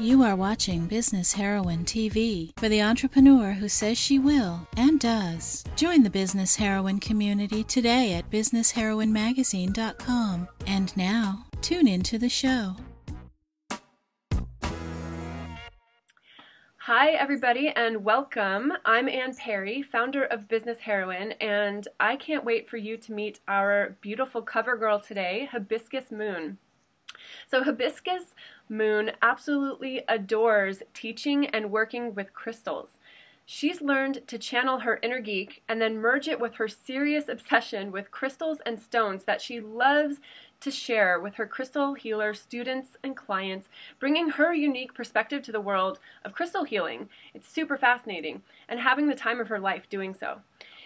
You are watching Business Heroine TV for the entrepreneur who says she will and does. Join the Business Heroine community today at businessheroinemagazine.com. And now, tune into the show. Hi everybody and welcome. I'm Airy-Fairy, founder of Business Heroine, and I can't wait for you to meet our beautiful cover girl today, Hibiscus Moon. So Hibiscus Moon absolutely adores teaching and working with crystals. She's learned to channel her inner geek and then merge it with her serious obsession with crystals and stones that she loves to share with her crystal healer students and clients, bringing her unique perspective to the world of crystal healing. It's super fascinating, and having the time of her life doing so.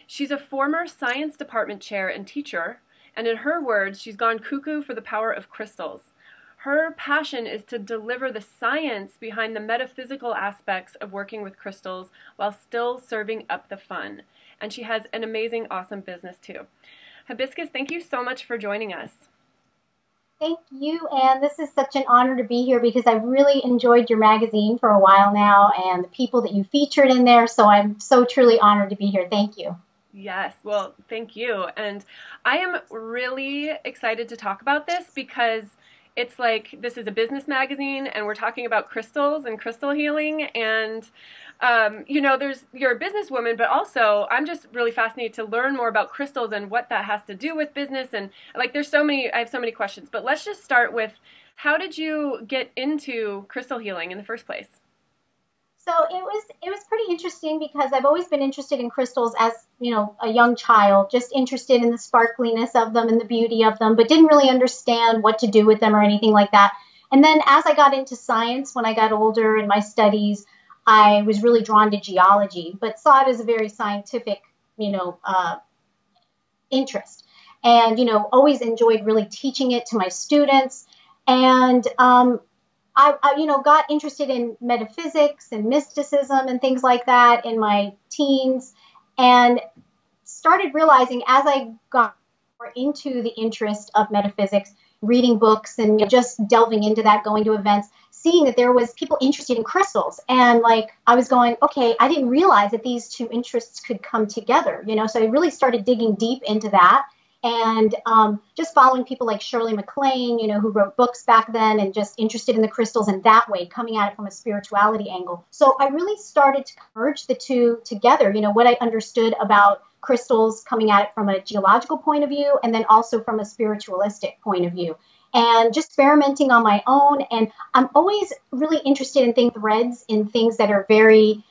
She's a former science department chair and teacher, and in her words, she's gone cuckoo for the power of crystals. Her passion is to deliver the science behind the metaphysical aspects of working with crystals while still serving up the fun. And she has an amazing, awesome business too. Hibiscus, thank you so much for joining us. Thank you, and this is such an honor to be here because I've really enjoyed your magazine for a while now and the people that you featured in there, so I'm so truly honored to be here. Thank you. Yes, well, thank you. And I am really excited to talk about this because it's like this is a business magazine and we're talking about crystals and crystal healing, and you know, you're a businesswoman, but also I'm just really fascinated to learn more about crystals and what that has to do with business. And like I have so many questions, but let's just start with, how did you get into crystal healing in the first place? So it was pretty interesting because I've always been interested in crystals as, you know, a young child, just interested in the sparkliness of them and the beauty of them, but didn't really understand what to do with them or anything like that. And then as I got into science, when I got older in my studies, I was really drawn to geology, but saw it as a very scientific, interest. And, always enjoyed really teaching it to my students. And I got interested in metaphysics and mysticism and things like that in my teens, and started realizing as I got more into the interest of metaphysics, reading books and just delving into that, going to events, seeing that there was people interested in crystals. And I was going, okay, I didn't realize that these two interests could come together, so I really started digging deep into that. And just following people like Shirley MacLaine, who wrote books back then, and just interested in the crystals in that way, coming at it from a spirituality angle. So I really started to merge the two together, what I understood about crystals, coming at it from a geological point of view, and then also from a spiritualistic point of view. And just experimenting on my own. And I'm always really interested in threads in things that are very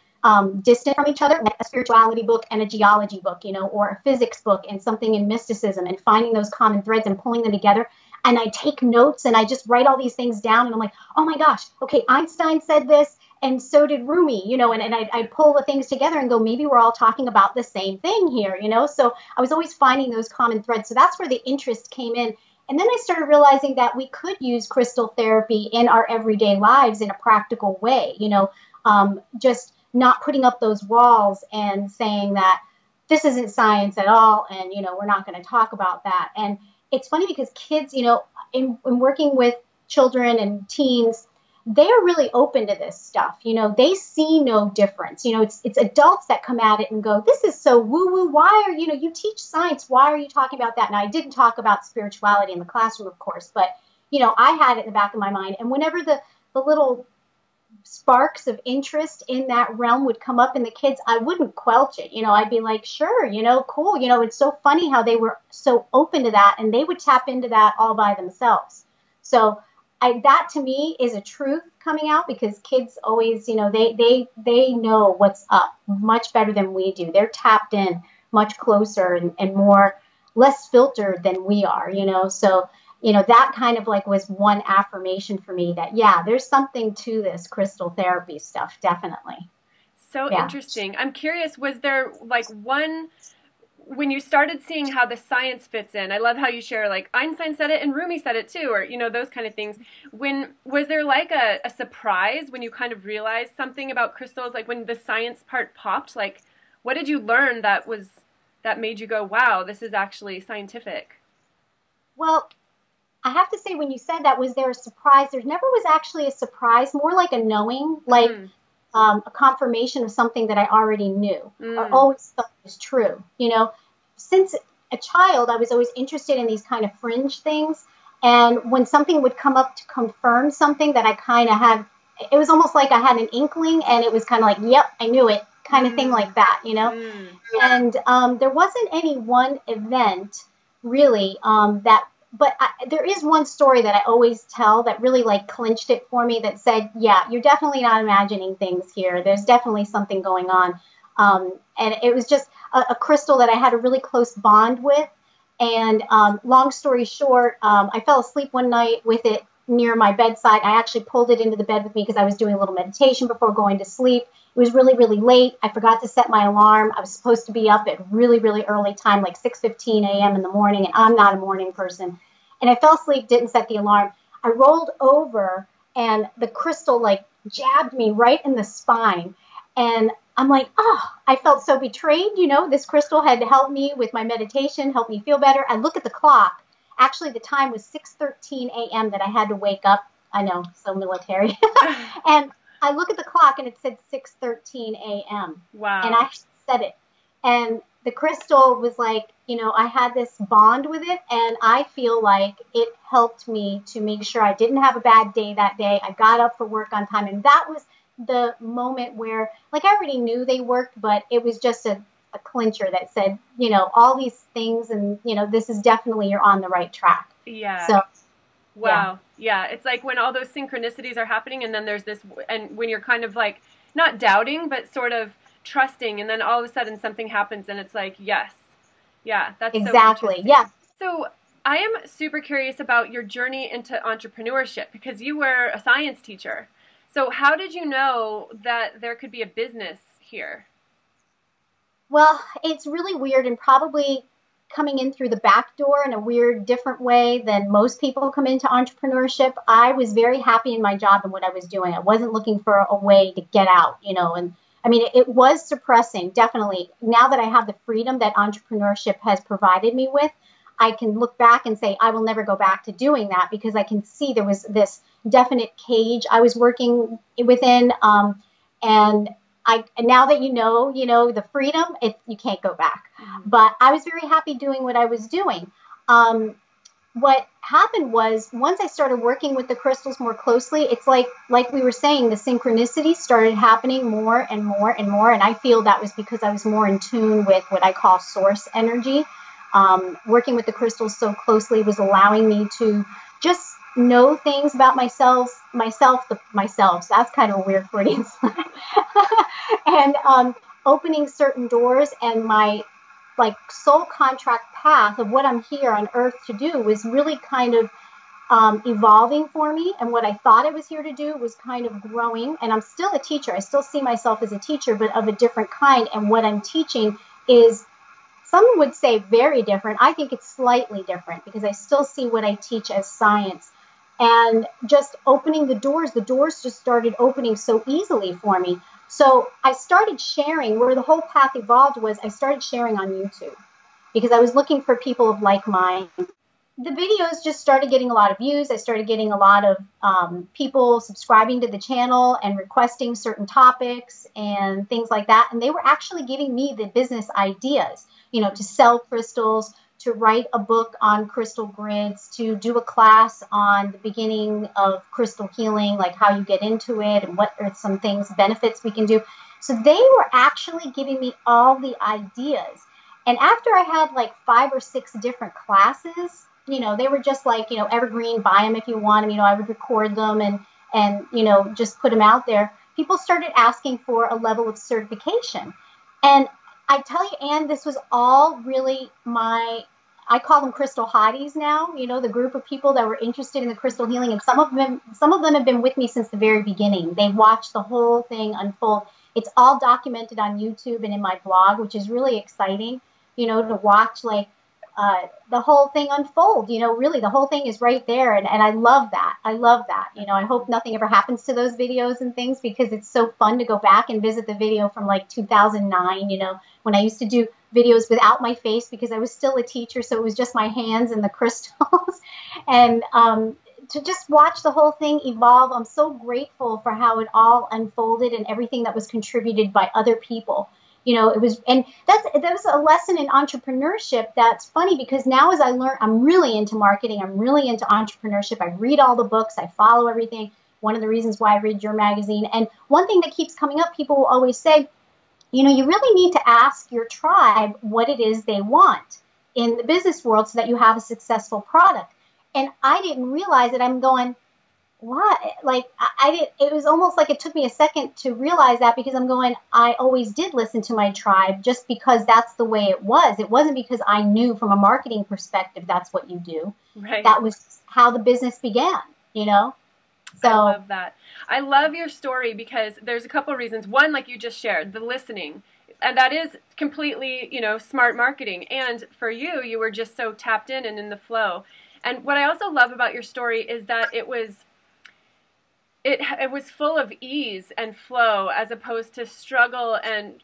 distant from each other, like a spirituality book and a geology book, or a physics book and something in mysticism, and finding those common threads and pulling them together. And I take notes and I just write all these things down, and I'm like, oh my gosh, okay, Einstein said this, and so did Rumi, and I pull the things together and go, maybe we're all talking about the same thing here, So I was always finding those common threads. So that's where the interest came in. And then I started realizing that we could use crystal therapy in our everyday lives in a practical way, just not putting up those walls and saying that this isn't science at all, and, we're not going to talk about that. And it's funny because kids, in working with children and teens, they're really open to this stuff. They see no difference. It's adults that come at it and go, this is so woo-woo. Why are, you teach science. Why are you talking about that? Now, I didn't talk about spirituality in the classroom, of course, but, I had it in the back of my mind. And whenever the little sparks of interest in that realm would come up in the kids, I wouldn't quelch it. I'd be like, sure, cool. It's so funny how they were so open to that, and they would tap into that all by themselves. So that to me is a truth coming out, because kids always, they know what's up much better than we do. They're tapped in much closer and more, less filtered than we are, so that kind of was one affirmation for me that, yeah, there's something to this crystal therapy stuff, definitely. So yeah. Interesting. I'm curious, was there one, when you started seeing how the science fits in, I love how you share Einstein said it and Rumi said it too, or, those kind of things. Was there a surprise when you kind of realized something about crystals, when the science part popped? What did you learn that made you go, wow, this is actually scientific? Well, I have to say, when you said that, was there a surprise? There never was actually a surprise, more like a knowing, like a confirmation of something that I already knew or always felt was true. You know, since a child, I was always interested in these kind of fringe things. And when something would come up to confirm something that I kind of had, it was almost like I had an inkling, and it was kind of like, yep, I knew it, kind of thing like that, you know? And there wasn't any one event really there is one story that I always tell that really like clinched it for me, that said, yeah, you're definitely not imagining things here. There's definitely something going on. And it was just a crystal that I had a really close bond with. And long story short, I fell asleep one night with it near my bedside. I actually pulled it into the bed with me because I was doing a little meditation before going to sleep. It was really, really late. I forgot to set my alarm. I was supposed to be up at really, really early time, like 6:15 a.m. in the morning, and I'm not a morning person. And I fell asleep, didn't set the alarm. I rolled over, and the crystal like jabbed me right in the spine. And I'm like, oh, I felt so betrayed. You know, this crystal had helped me with my meditation, helped me feel better. I look at the clock. Actually, the time was 6:13 a.m. that I had to wake up. I know, so military. And I look at the clock, and it said 6:13 a.m. Wow. And I said it. And the crystal was like, you know, I had this bond with it, and I feel like it helped me to make sure I didn't have a bad day that day. I got up for work on time, and that was the moment where, like, I already knew they worked, but it was just a clincher that said, you know, all these things, and, you know, this is definitely, you're on the right track. Yeah. So, wow. Yeah. It's like when all those synchronicities are happening, and then there's this, and when you're kind of like not doubting, but sort of trusting, and then all of a sudden something happens, and it's like, yes. Yeah. That's exactly. So yeah. So I am super curious about your journey into entrepreneurship, because you were a science teacher. So how did you know that there could be a business here? Well, it's really weird, and probably coming in through the back door in a weird, different way than most people come into entrepreneurship. I was very happy in my job and what I was doing. I wasn't looking for a way to get out, you know, and I mean, it was suppressing, definitely. Now that I have the freedom that entrepreneurship has provided me with, I can look back and say, I will never go back to doing that, because I can see there was this definite cage I was working within. And now that you know, the freedom, you can't go back. But I was very happy doing what I was doing. What happened was, once I started working with the crystals more closely, it's like we were saying, the synchronicities started happening more and more and more. And I feel that was because I was more in tune with what I call source energy. Working with the crystals so closely was allowing me to just know things about myself. That's kind of a weird Freudian slip. And opening certain doors, and my like soul contract path of what I'm here on earth to do was really kind of evolving for me. And what I thought I was here to do was kind of growing. And I'm still a teacher. I still see myself as a teacher, but of a different kind. And what I'm teaching is, some would say very different. I think it's slightly different, because I still see what I teach as science. And just opening the doors just started opening so easily for me. So I started sharing. Where the whole path evolved was, I started sharing on YouTube, because I was looking for people of like mind. The videos just started getting a lot of views. I started getting a lot of people subscribing to the channel and requesting certain topics and things like that. And they were actually giving me the business ideas, you know, to sell crystals, to write a book on crystal grids, to do a class on the beginning of crystal healing, like how you get into it and what are some things, benefits we can do. So they were actually giving me all the ideas. And after I had like 5 or 6 different classes, you know, they were just like, you know, evergreen, buy them if you want them. You know, I would record them and, you know, just put them out there. People started asking for a level of certification. And I tell you, Anne, this was all really I call them crystal hotties now, you know, the group of people that were interested in the crystal healing. And some of them have been with me since the very beginning. They watched the whole thing unfold. It's all documented on YouTube and in my blog, which is really exciting, you know, to watch like the whole thing unfold. Really the whole thing is right there. And I love that. I love that. I hope nothing ever happens to those videos and things, because it's so fun to go back and visit the video from like 2009, when I used to do videos without my face because I was still a teacher. So it was just my hands and the crystals. And to just watch the whole thing evolve, I'm so grateful for how it all unfolded and everything that was contributed by other people. It was, and that was a lesson in entrepreneurship. That's funny because now as I learn, I'm really into marketing. I'm really into entrepreneurship. I read all the books. I follow everything. One of the reasons why I read your magazine. And one thing that keeps coming up, people will always say, you really need to ask your tribe what it is they want in the business world so that you have a successful product. And I didn't realize it. I'm going, what? Like, I did. It was almost like it took me a second to realize that, because I'm going, I always did listen to my tribe just because that's the way it was. It wasn't because I knew from a marketing perspective that's what you do. Right. That was how the business began, So I love that. I love your story because there's a couple of reasons. One, like you just shared, the listening. And that is completely, smart marketing. And for you, you were just so tapped in and in the flow. And what I also love about your story is that it was full of ease and flow, as opposed to struggle and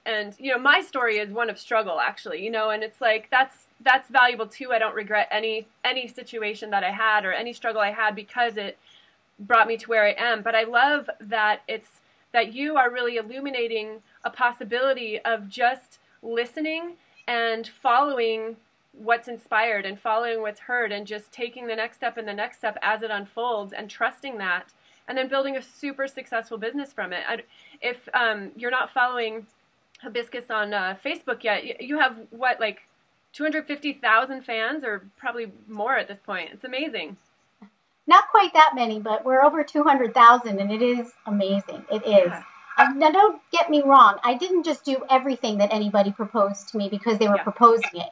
my story is one of struggle, actually, and it's like that's valuable too. I don't regret any situation that I had or any struggle I had, because it brought me to where I am. But I love that that you are really illuminating a possibility of just listening and following what's inspired and following what's heard, and just taking the next step and the next step as it unfolds, and trusting that, and then building a super successful business from it. If you're not following Hibiscus on Facebook yet, you have what, like 250,000 fans, or probably more at this point. It's amazing. Not quite that many, but we're over 200,000, and it is amazing. It is. Yeah. Now, don't get me wrong. I didn't just do everything that anybody proposed to me because they were proposing it,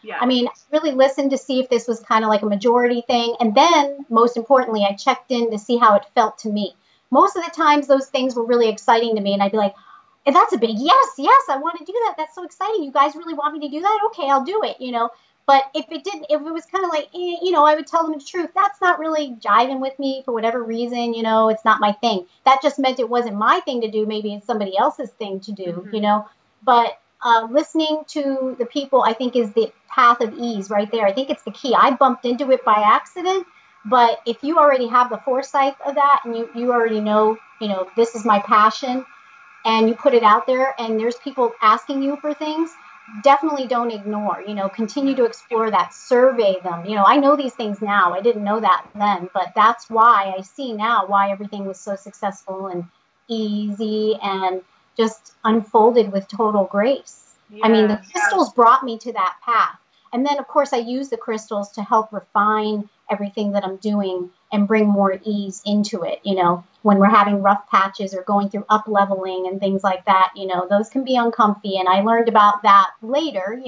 Yeah. I mean, I really listened to see if this was kind of like a majority thing. And then, most importantly, I checked in to see how it felt to me. Most of the times, those things were really exciting to me. And I'd be like, if that's a big yes, I want to do that. That's so exciting. You guys really want me to do that? Okay, I'll do it, But if it was kind of like, I would tell them the truth. That's not really jiving with me for whatever reason, it's not my thing. That just meant it wasn't my thing to do. Maybe it's somebody else's thing to do, But listening to the people, I think, is the path of ease right there. I think it's the key. I bumped into it by accident, but if you already have the foresight of that, and you already know, this is my passion, and you put it out there, and there's people asking you for things, definitely don't ignore, continue to explore that, survey them. I know these things now. I didn't know that then, but that's why I see now why everything was so successful and easy and just unfolded with total grace. Yeah. I mean, the crystals brought me to that path. And then, of course, I use the crystals to help refine everything that I'm doing and bring more ease into it. When we're having rough patches or going through up leveling and things like that, those can be uncomfy. And I learned about that later,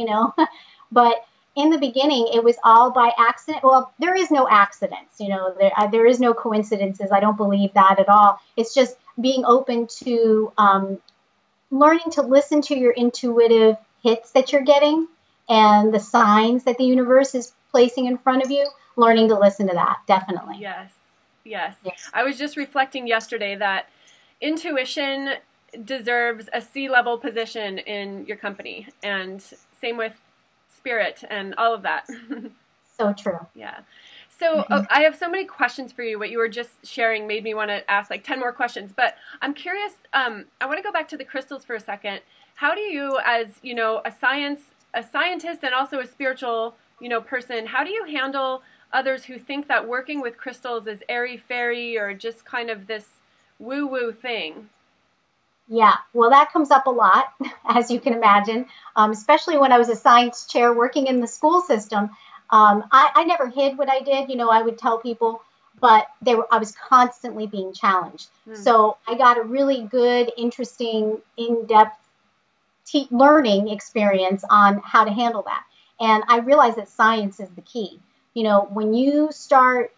but in the beginning, it was all by accident. Well, there is no accidents, there is no coincidences. I don't believe that at all. It's just being open to learning to listen to your intuitive hits that you're getting and the signs that the universe is placing in front of you, learning to listen to that. Definitely. Yes. I was just reflecting yesterday that intuition deserves a C-level position in your company, and same with spirit and all of that. So true. Yeah. So I have so many questions for you. What you were just sharing made me want to ask like 10 more questions, but I'm curious. I want to go back to the crystals for a second. How do you, as a scientist and also a spiritual, person, how do you handle others who think that working with crystals is airy-fairy or just kind of this woo-woo thing? Yeah, well, that comes up a lot, as you can imagine, especially when I was a science chair working in the school system. I never hid what I did. I would tell people, but I was constantly being challenged. So I got a really good, interesting, in-depth learning experience on how to handle that. And I realized that science is the key. When you start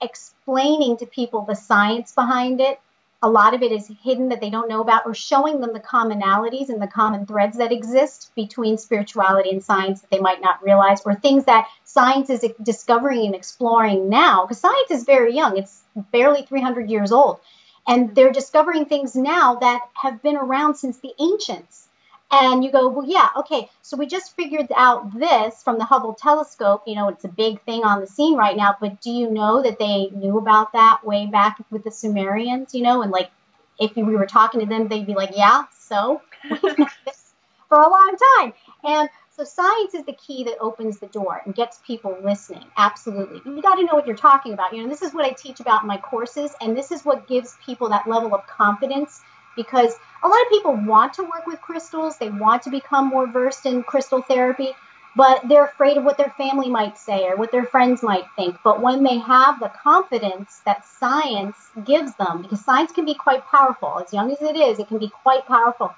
explaining to people the science behind it, a lot of it is hidden that they don't know about, or showing them the commonalities and the common threads that exist between spirituality and science that they might not realize, or things that science is discovering and exploring now, because science is very young. It's barely 300 years old. And they're discovering things now that have been around since the ancients. And you go, well, yeah, okay, so we just figured out this from the Hubble telescope. You know, it's a big thing on the scene right now, but do you know that they knew about that way back with the Sumerians, you know? And like, if we were talking to them, they'd be like, yeah, so we've known this for a long time. And so science is the key that opens the door and gets people listening. Absolutely. You got to know what you're talking about. You know, this is what I teach about in my courses, and this is what gives people that level of confidence, because a lot of people want to work with crystals. They want to become more versed in crystal therapy, but they're afraid of what their family might say or what their friends might think. But when they have the confidence that science gives them, because science can be quite powerful, as young as it can be quite powerful,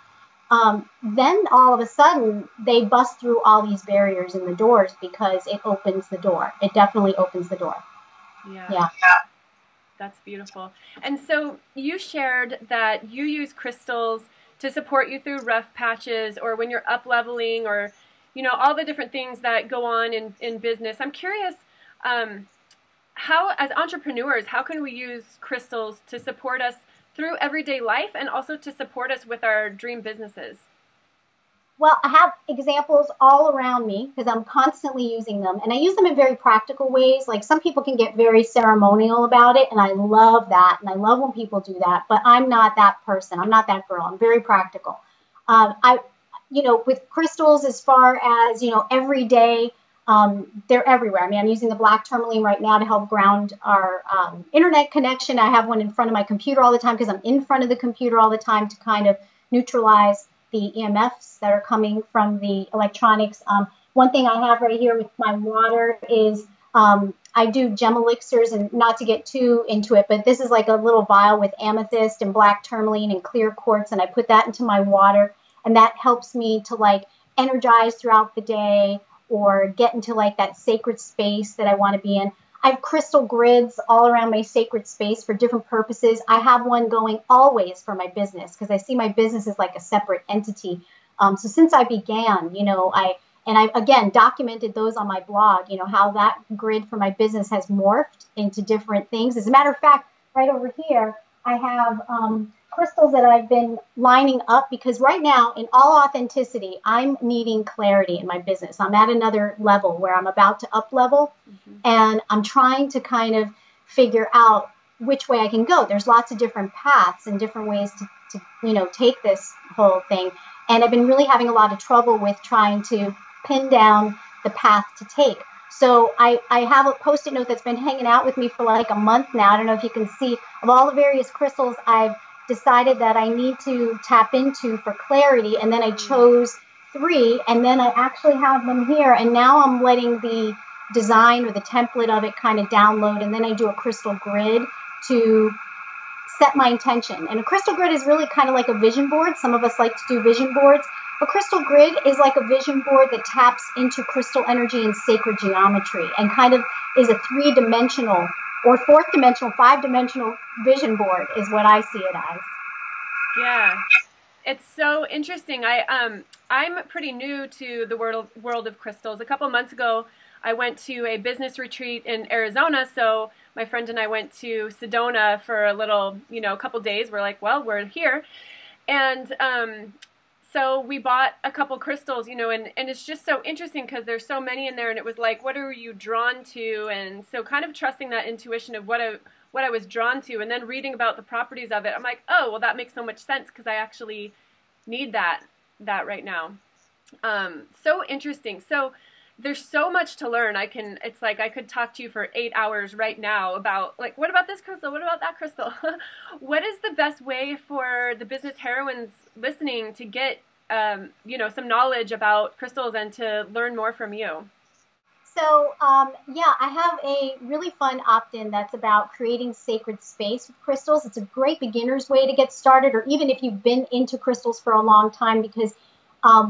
then all of a sudden they bust through all these barriers and the doors, because it opens the door. It definitely opens the door. Yeah. That's beautiful. And so you shared that you use crystals to support you through rough patches, or when you're up leveling, or, you know, all the different things that go on in business. I'm curious, how, as entrepreneurs, how can we use crystals to support us through everyday life and also to support us with our dream businesses? Well, I have examples all around me because I'm constantly using them, and I use them in very practical ways. Like, some people can get very ceremonial about it, and I love that, and I love when people do that, but I'm not that person. I'm not that girl. I'm very practical. With crystals, as far as, every day, they're everywhere. I mean, I'm using the black tourmaline right now to help ground our internet connection. I have one in front of my computer all the time because I'm in front of the computer all the time to kind of neutralize the EMFs that are coming from the electronics. One thing I have right here with my water is I do gem elixirs, and not to get too into it, but this is like a little vial with amethyst and black tourmaline and clear quartz, and I put that into my water, and that helps me to like energize throughout the day or get into like that sacred space that I want to be in. I have crystal grids all around my sacred space for different purposes. I have one going always for my business because I see my business as like a separate entity. So since I began, I again documented those on my blog, how that grid for my business has morphed into different things. As a matter of fact, right over here, I have crystals that I've been lining up because right now, in all authenticity, I'm needing clarity in my business. I'm at another level where I'm about to up level, and I'm trying to kind of figure out which way I can go. There's lots of different paths and different ways to take this whole thing. And I've been really having a lot of trouble with trying to pin down the path to take. So I have a Post-it note that's been hanging out with me for like a month now. I don't know if you can see, of all the various crystals I've decided that I need to tap into for clarity, and then I chose 3, and then I actually have them here, and now I'm letting the design or the template of it kind of download, and then I do a crystal grid to set my intention. And a crystal grid is really kind of like a vision board. Some of us like to do vision boards. A crystal grid is like a vision board that taps into crystal energy and sacred geometry, and kind of is a 3-dimensional or 4th-dimensional, 5-dimensional vision board is what I see it as. Yeah, it's so interesting. I'm pretty new to the world of crystals. A couple months ago, I went to a business retreat in Arizona, so my friend and I went to Sedona for a little, a couple days. We're like, well, we're here. And so we bought a couple crystals, and it's just so interesting because there's so many in there, and it was like, what are you drawn to? And so kind of trusting that intuition of what I was drawn to, and then reading about the properties of it, I'm like, oh, well, that makes so much sense because I actually need that right now. So interesting. So there's so much to learn. It's like I could talk to you for 8 hours right now about, like, what about this crystal? What about that crystal? What is the best way for the business heroines listening to get, some knowledge about crystals and to learn more from you? So, I have a really fun opt-in that's about creating sacred space with crystals. It's a great beginner's way to get started, or even if you've been into crystals for a long time, because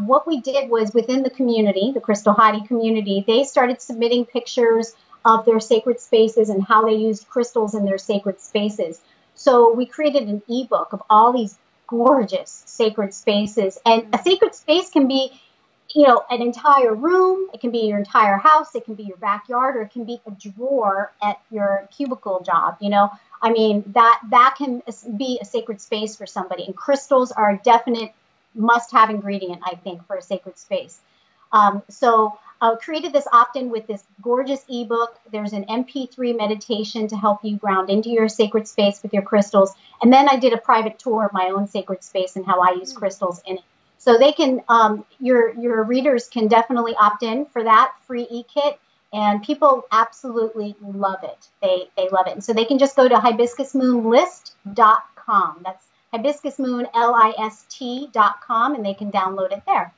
what we did was within the community, the Crystal Hottie community, they started submitting pictures of their sacred spaces and how they used crystals in their sacred spaces. So we created an ebook of all these gorgeous sacred spaces. And a sacred space can be, an entire room. It can be your entire house. It can be your backyard, or it can be a drawer at your cubicle job. I mean, that can be a sacred space for somebody. And crystals are a definite must-have ingredient, I think, for a sacred space. So I created this opt-in with this gorgeous ebook. There's an MP3 meditation to help you ground into your sacred space with your crystals. And then I did a private tour of my own sacred space and how I use crystals in it. So they can, your readers can definitely opt in for that free e-kit. And people absolutely love it. They love it. And so they can just go to hibiscusmoonlist.com. That's hibiscusmoonlist.com, and they can download it there.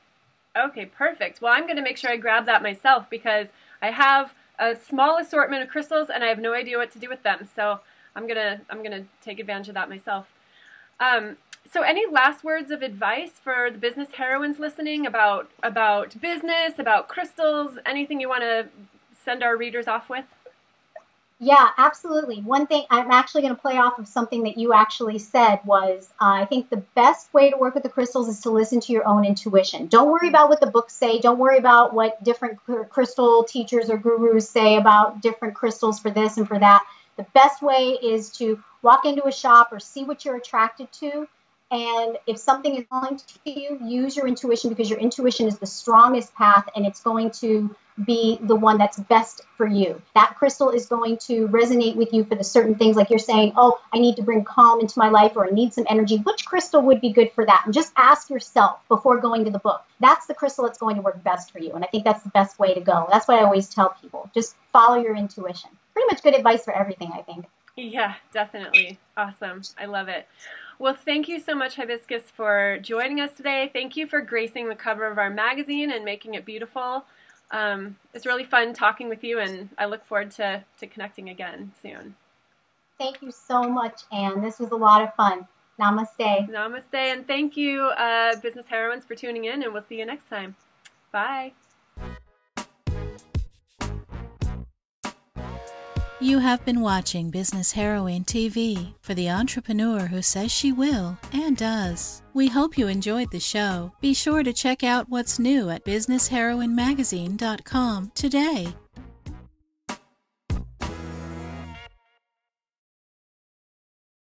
Okay, perfect. Well, I'm going to make sure I grab that myself because I have a small assortment of crystals and I have no idea what to do with them. So I'm gonna take advantage of that myself. So any last words of advice for the business heroines listening about business, about crystals, anything you want to send our readers off with? Yeah, absolutely. One thing I'm actually going to play off of something that you actually said was, I think the best way to work with the crystals is to listen to your own intuition. Don't worry about what the books say. Don't worry about what different crystal teachers or gurus say about different crystals for this and for that. The best way is to walk into a shop or see what you're attracted to. And if something is calling to you, use your intuition, because your intuition is the strongest path and it's going to be the one that's best for you. That crystal is going to resonate with you for the certain things, like you're saying, oh, I need to bring calm into my life, or I need some energy. Which crystal would be good for that? And just ask yourself before going to the book. That's the crystal that's going to work best for you. And I think that's the best way to go. That's what I always tell people. Just follow your intuition. Pretty much good advice for everything, I think. Yeah, definitely. Awesome. I love it. Well, thank you so much, Hibiscus, for joining us today. Thank you for gracing the cover of our magazine and making it beautiful. It's really fun talking with you, and I look forward to connecting again soon. Thank you so much, Anne. This was a lot of fun. Namaste. Namaste, and thank you, Business Heroines, for tuning in, and we'll see you next time. Bye. You have been watching Business Heroine TV for the entrepreneur who says she will and does. We hope you enjoyed the show. Be sure to check out what's new at businessheroinemagazine.com today.